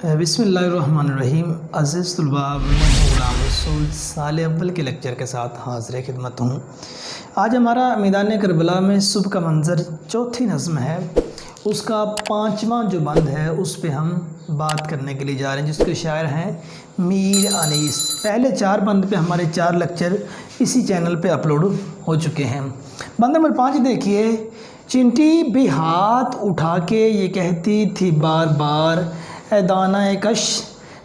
بسم اللہ الرحمن الرحیم۔ عزیز طلباء، میں غلام رسول سال اول کے لیکچر کے ساتھ حاضر خدمت ہوں۔ آج ہمارا میدان کربلا میں صبح کا منظر چوتھی نظم ہے، اس کا 5واں جو بند ہے اس پہ ہم بات کرنے کے لیے جا رہے ہیں، جس کے شاعر ہیں میر انیس۔ پہلے 4 بند پہ ہمارے 4 لیکچر اسی چینل پہ اپلوڈ ہو چکے ہیں۔ بند نمبر 5 دیکھیے۔ چنٹی بھی ہاتھ اٹھا کے یہ کہتی تھی بار بار، اے دانہ کش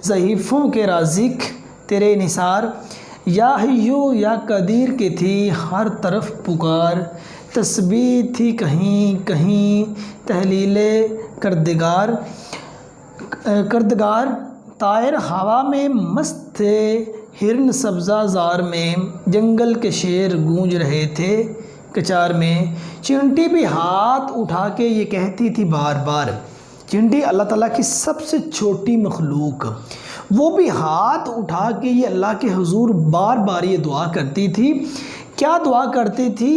ضعیفوں کے رازق تیرے نثار، یا حیو یا قدیر کی تھی ہر طرف پکار، تسبیح تھی کہیں کہیں تحلیل کردگار، طائر ہوا میں مست تھے، ہرن سبزہ زار میں، جنگل کے شیر گونج رہے تھے کچار میں۔ چنٹی بھی ہاتھ اٹھا کے یہ کہتی تھی بار بار، چنٹی اللہ تعالیٰ کی سب سے چھوٹی مخلوق، وہ بھی ہاتھ اٹھا کے یہ اللہ کے حضور بار بار یہ دعا کرتی تھی۔ کیا دعا کرتی تھی؟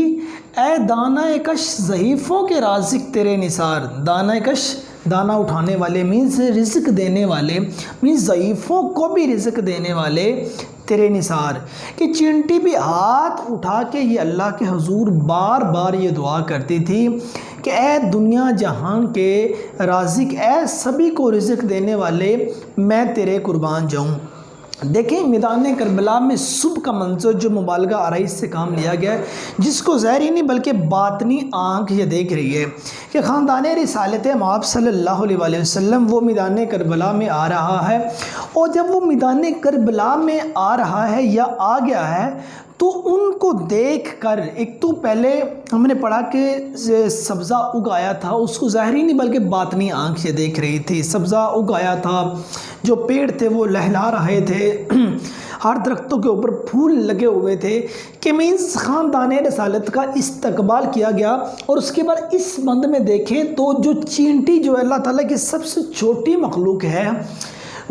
اے دانہ کش ضعیفوں کے رازق تیرے نثار۔ دانہ کش، دانہ اٹھانے والے مینز رزق دینے والے، مینز ضعیفوں کو بھی رزق دینے والے تیرے نثار۔ کہ چنٹی بھی ہاتھ اٹھا کے یہ اللہ کے حضور بار بار یہ دعا کرتی تھی کہ اے دنیا جہان کے رازق، اے سبھی کو رزق دینے والے، میں تیرے قربان جاؤں۔ دیکھیں میدان کربلا میں صبح کا منظر جو مبالغہ آرائش سے کام لیا گیا ہے، جس کو ظاہری نہیں بلکہ باطنی آنکھ یہ دیکھ رہی ہے کہ خاندان رسالت مآب صلی اللہ علیہ وسلم وہ میدان کربلا میں آ رہا ہے، اور جب وہ میدان کربلا میں آ رہا ہے یا آ گیا ہے تو ان کو دیکھ کر، ایک تو پہلے ہم نے پڑھا کہ سبزہ اگایا تھا، اس کو ظاہری نہیں بلکہ باطنی آنکھ سے دیکھ رہی تھی۔ سبزہ اگایا تھا، جو پیڑ تھے وہ لہلا رہے تھے، ہر درختوں کے اوپر پھول لگے ہوئے تھے، کہ مینز خاندان رسالت کا استقبال کیا گیا۔ اور اس کے بعد اس بند میں دیکھیں تو جو چینٹی جو اللہ تعالیٰ کی سب سے چھوٹی مخلوق ہے،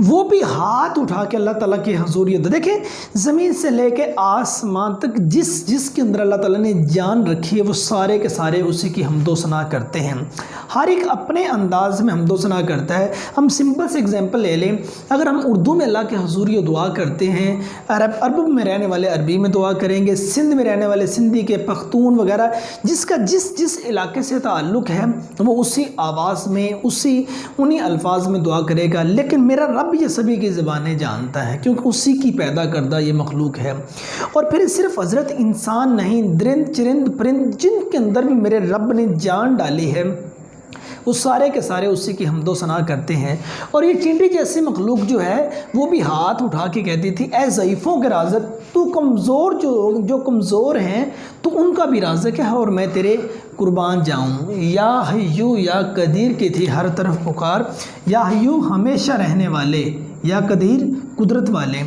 وہ بھی ہاتھ اٹھا کے اللہ تعالیٰ کی حضوریت۔ دیکھیں زمین سے لے کے آسمان تک جس کے اندر اللہ تعالیٰ نے جان رکھی ہے، وہ سارے کے سارے اسی کی حمد و ثنا کرتے ہیں، ہر ایک اپنے انداز میں حمد و ثنا کرتا ہے۔ ہم سمپل سے اگزامپل لے لیں، اگر ہم اردو میں اللہ کے حضوریت دعا کرتے ہیں، عرب میں رہنے والے عربی میں دعا کریں گے، سندھ میں رہنے والے سندھی کے، پختون وغیرہ جس کا جس علاقے سے تعلق ہے وہ اسی آواز میں انہی الفاظ میں دعا کرے گا۔ لیکن میرا رب یہ سبھی کی زبانیں جانتا ہے، کیونکہ اسی کی پیدا کردہ یہ مخلوق ہے۔ اور پھر صرف حضرت انسان نہیں، درند چرند پرند جن کے اندر بھی میرے رب نے جان ڈالی ہے، وہ سارے کے سارے اسی کی حمد و ثنا کرتے ہیں۔ اور یہ چینٹی جیسی مخلوق جو ہے وہ بھی ہاتھ اٹھا کے کہتی تھی اے ضعیفوں کے رازق، تو کمزور جو کمزور ہیں تو ان کا بھی رازق ہے، اور میں تیرے قربان جاؤں۔ یا حیو یا قدیر کی تھی ہر طرف پکار، یا حیو ہمیشہ رہنے والے، یا قدیر قدرت والے،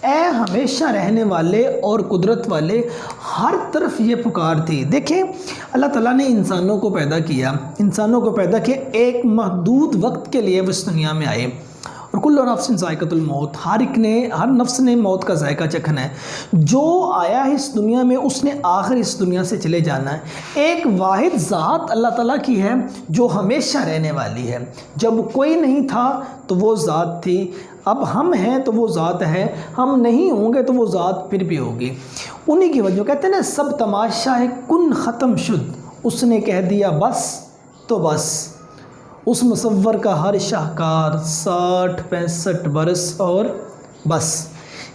اے ہمیشہ رہنے والے اور قدرت والے، ہر طرف یہ پکار تھی۔ دیکھیں اللہ تعالیٰ نے انسانوں کو پیدا کیا ایک محدود وقت کے لیے وہ اس دنیا میں آئے، اور کل نفس ذائقۃ الموت، ہر نفس نے موت کا ذائقہ چکھنا ہے۔ جو آیا ہے اس دنیا میں اس نے آخر اس دنیا سے چلے جانا ہے۔ ایک واحد ذات اللہ تعالیٰ کی ہے جو ہمیشہ رہنے والی ہے۔ جب کوئی نہیں تھا تو وہ ذات تھی، اب ہم ہیں تو وہ ذات ہے، ہم نہیں ہوں گے تو وہ ذات پھر بھی ہوگی۔ انہی کی وجہ کہتے ہیں نا، سب تماشا ہے کن ختم شد، اس نے کہہ دیا بس تو بس، اس مصور کا ہر شاہکار 60-65 برس اور بس۔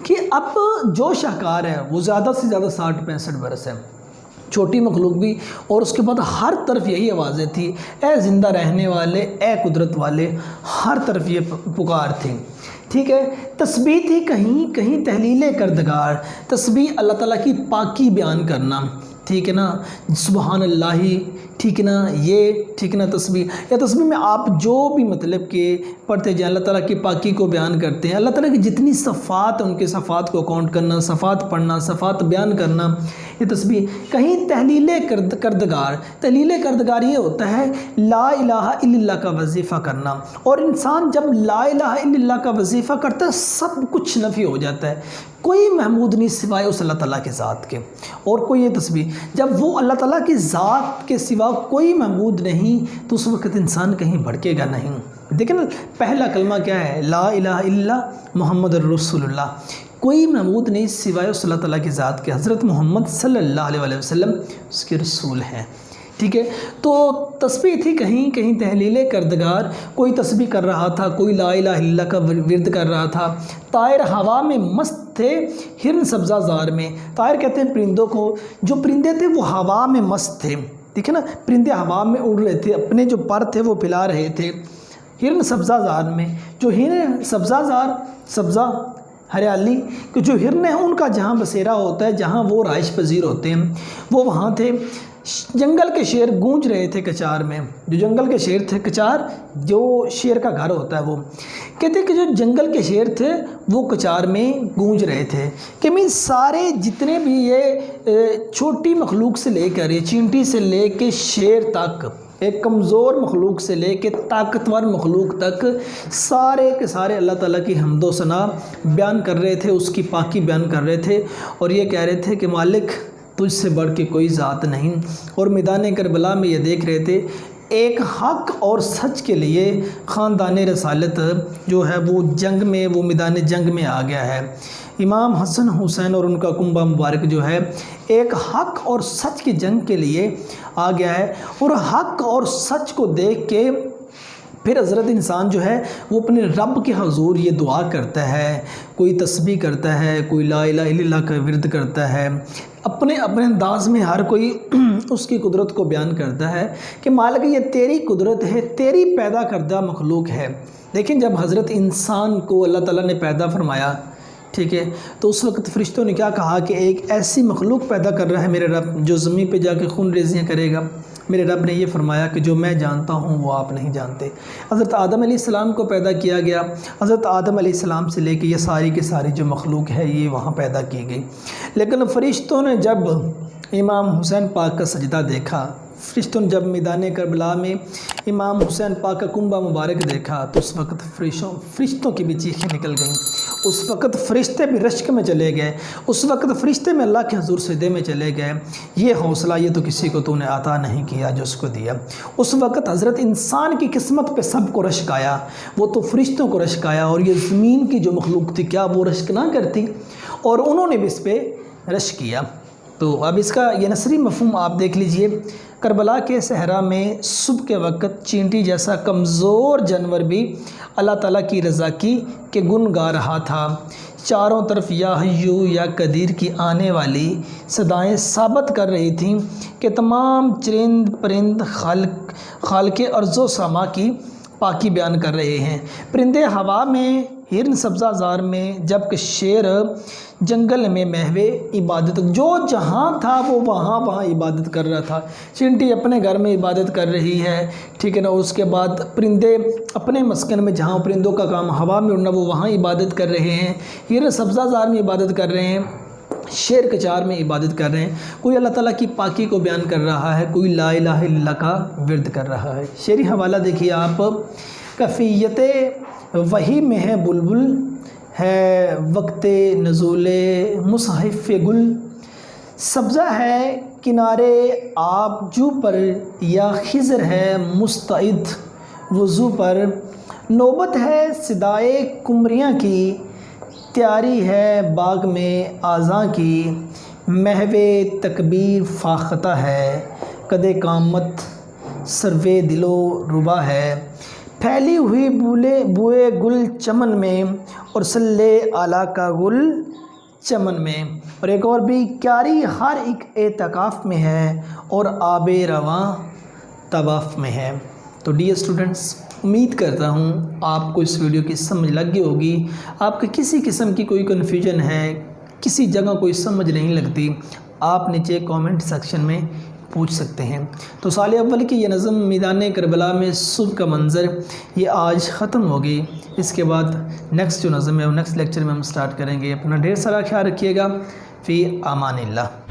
کہ اب جو شاہکار ہے وہ زیادہ سے زیادہ 60-65 برس ہے، چھوٹی مخلوق بھی، اور اس کے بعد ہر طرف یہی آوازیں تھی اے زندہ رہنے والے، اے قدرت والے، ہر طرف یہ پکار تھی۔ ٹھیک ہے، تسبیح تھی کہیں کہیں تحلیل کردگار، تسبیح اللہ تعالیٰ کی پاکی بیان کرنا، ٹھیک ہے نا، سبحان اللہ، ٹھیک ہے نا، یہ ٹھیک ہے نا تسبیح، یا تسبیح میں آپ جو بھی مطلب کہ پڑھتے جائیں اللہ تعالیٰ کی پاکی کو بیان کرتے ہیں، اللہ تعالیٰ کی جتنی صفات ہیں ان کے صفات کو کاؤنٹ کرنا، صفات پڑھنا، صفات بیان کرنا، یہ تسبیح۔ کہیں تحلیل کردگار، تحلیل کردگار یہ ہوتا ہے لا الہ الا اللہ کا وظیفہ کرنا، اور انسان جب لا الہ الا اللہ کا وظیفہ کرتا ہے سب کچھ نفی ہو جاتا ہے، کوئی محمود نہیں سوائے اس اللہ تعالیٰ کے ذات کے۔ اور کوئی یہ تسبیح جب وہ اللہ تعالیٰ کی ذات کے سوا کوئی محمود نہیں تو اس وقت انسان کہیں بھڑکے گا نہیں۔ دیکھیں نا پہلا کلمہ کیا ہے؟ لا الہ الا اللہ محمد الرسول اللہ، کوئی معبود نہیں سوائے اس اللہ تعالیٰ کی ذات کے، حضرت محمد صلی اللہ علیہ وسلم اس کے رسول ہیں، ٹھیک ہے۔ تو تسبیح تھی کہیں کہیں تحلیل کردگار، کوئی تسبیح کر رہا تھا، کوئی لا الہ الا اللہ کا ورد کر رہا تھا، طائر ہوا میں مست تھے ہرن سبزہ زار میں، طائر کہتے ہیں پرندوں کو، جو پرندے تھے وہ ہوا میں مست تھے، ٹھیک ہے نا، پرندے ہوا میں اڑ رہے تھے، اپنے جو پر تھے وہ پھیلا رہے تھے ہرن سبزہ زار میں، جو ہرن سبزہ زار، سبزہ ہریالی کہ جو ہرن ہیں ان کا جہاں بسیرا ہوتا ہے، جہاں وہ رہائش پذیر ہوتے ہیں، وہ وہاں تھے۔ جنگل کے شیر گونج رہے تھے کچار میں، جو جنگل کے شیر تھے، کچار جو شیر کا گھر ہوتا ہے وہ کہتے ہیں کہ جو جنگل کے شیر تھے وہ کچار میں گونج رہے تھے، کہ مین سارے جتنے بھی یہ چھوٹی مخلوق سے لے کر، یہ چینٹی سے لے کے شیر تک، ایک کمزور مخلوق سے لے کے طاقتور مخلوق تک، سارے کے سارے اللہ تعالیٰ کی حمد و ثنا بیان کر رہے تھے، اس کی پاکی بیان کر رہے تھے، اور یہ کہہ رہے تھے کہ مالک تجھ سے بڑھ کے کوئی ذات نہیں، اور میدان کربلا میں یہ دیکھ رہے تھے ایک حق اور سچ کے لیے خاندان رسالت جو ہے وہ جنگ میں، وہ میدان جنگ میں آ گیا ہے۔ امام حسن حسین اور ان کا کنبہ مبارک جو ہے ایک حق اور سچ کی جنگ کے لیے آ گیا ہے، اور حق اور سچ کو دیکھ کے پھر حضرت انسان جو ہے وہ اپنے رب کے حضور یہ دعا کرتا ہے، کوئی تسبیح کرتا ہے، کوئی لا الہ الا اللہ کا ورد کرتا ہے، اپنے انداز میں ہر کوئی اس کی قدرت کو بیان کرتا ہے کہ مالک یہ تیری قدرت ہے، تیری پیدا کردہ مخلوق ہے۔ لیکن جب حضرت انسان کو اللہ تعالیٰ نے پیدا فرمایا، ٹھیک ہے، تو اس وقت فرشتوں نے کیا کہا کہ ایک ایسی مخلوق پیدا کر رہا ہے میرے رب جو زمین پہ جا کے خون ریزیاں کرے گا۔ میرے رب نے یہ فرمایا کہ جو میں جانتا ہوں وہ آپ نہیں جانتے۔ حضرت آدم علیہ السلام کو پیدا کیا گیا، حضرت آدم علیہ السلام سے لے کے یہ ساری کی ساری جو مخلوق ہے یہ وہاں پیدا کی گئی۔ لیکن فرشتوں نے جب امام حسین پاک کا سجدہ دیکھا، فرشتوں نے جب میدان کربلا میں امام حسین پاک کا کنبہ مبارک دیکھا، تو اس وقت فرشتوں کی بھی چیخیں نکل گئیں، اس وقت فرشتے بھی رشک میں چلے گئے، اس وقت فرشتے میں اللہ کے حضور سجدے میں چلے گئے۔ یہ حوصلہ یہ تو کسی کو تو نے عطا نہیں کیا جو اس کو دیا۔ اس وقت حضرت انسان کی قسمت پہ سب کو رشک آیا، وہ تو فرشتوں کو رشک آیا، اور یہ زمین کی جو مخلوق تھی کیا وہ رشک نہ کرتی؟ اور انہوں نے بھی اس پہ رشک کیا۔ تو اب اس کا یہ نثری مفہوم آپ دیکھ لیجئے۔ کربلا کے صحرا میں صبح کے وقت چینٹی جیسا کمزور جانور بھی اللہ تعالیٰ کی رضا کی کہ گن گا رہا تھا، چاروں طرف یا حیو یا قدیر کی آنے والی صدائیں ثابت کر رہی تھیں کہ تمام چرند پرند خالق ارض و سما کی پاکی بیان کر رہے ہیں۔ پرندے ہوا میں، ہرن سبزہ زار میں، جبکہ شیر جنگل میں محو عبادت، جو جہاں تھا وہ وہاں عبادت کر رہا تھا۔ چینٹی اپنے گھر میں عبادت کر رہی ہے، ٹھیک ہے نا، اس کے بعد پرندے اپنے مسکن میں، جہاں پرندوں کا کام ہوا میں اڑنا، وہ وہاں عبادت کر رہے ہیں، ہرن سبزہ زار میں عبادت کر رہے ہیں، شیر کچار میں عبادت کر رہے ہیں۔ کوئی اللہ تعالیٰ کی پاکی کو بیان کر رہا ہے، کوئی لا الہ الا اللہ کا ورد کر رہا ہے۔ شعری حوالہ دیکھیے آپ، کفیت وحی میں ہے بلبل، ہے وقت نزول مصحف گل، سبزہ ہے کنارے آب جو پر، یا خضر ہے مستعد وضو پر، نوبت ہے صدائے قمریاں کی، تیاری ہے باغ میں آذاں کی، محو تکبیر فاختہ ہے، قد قامت سروے دل و ربا ہے، پھیلی ہوئی بوئے گل چمن میں، اور صلی اعلیٰ کا گل چمن میں۔ اور ایک اور بھی، کیاری ہر ایک اعتکاف میں ہے، اور آب رواں طواف میں ہے۔ تو ڈیئر اسٹوڈنٹس، امید کرتا ہوں آپ کو اس ویڈیو کی سمجھ لگ گئی ہوگی۔ آپ کے کسی قسم کی کوئی کنفیوژن ہے، کسی جگہ کوئی سمجھ نہیں لگتی، آپ نیچے کامنٹ سیکشن میں پوچھ سکتے ہیں۔ تو سال اول کی یہ نظم میدان کربلا میں صبح کا منظر یہ آج ختم ہوگی۔ اس کے بعد نیکسٹ جو نظم ہے وہ نیکسٹ لیکچر میں ہم سٹارٹ کریں گے۔ اپنا ڈھیر سارا خیال رکھیے گا۔ فی امان اللہ۔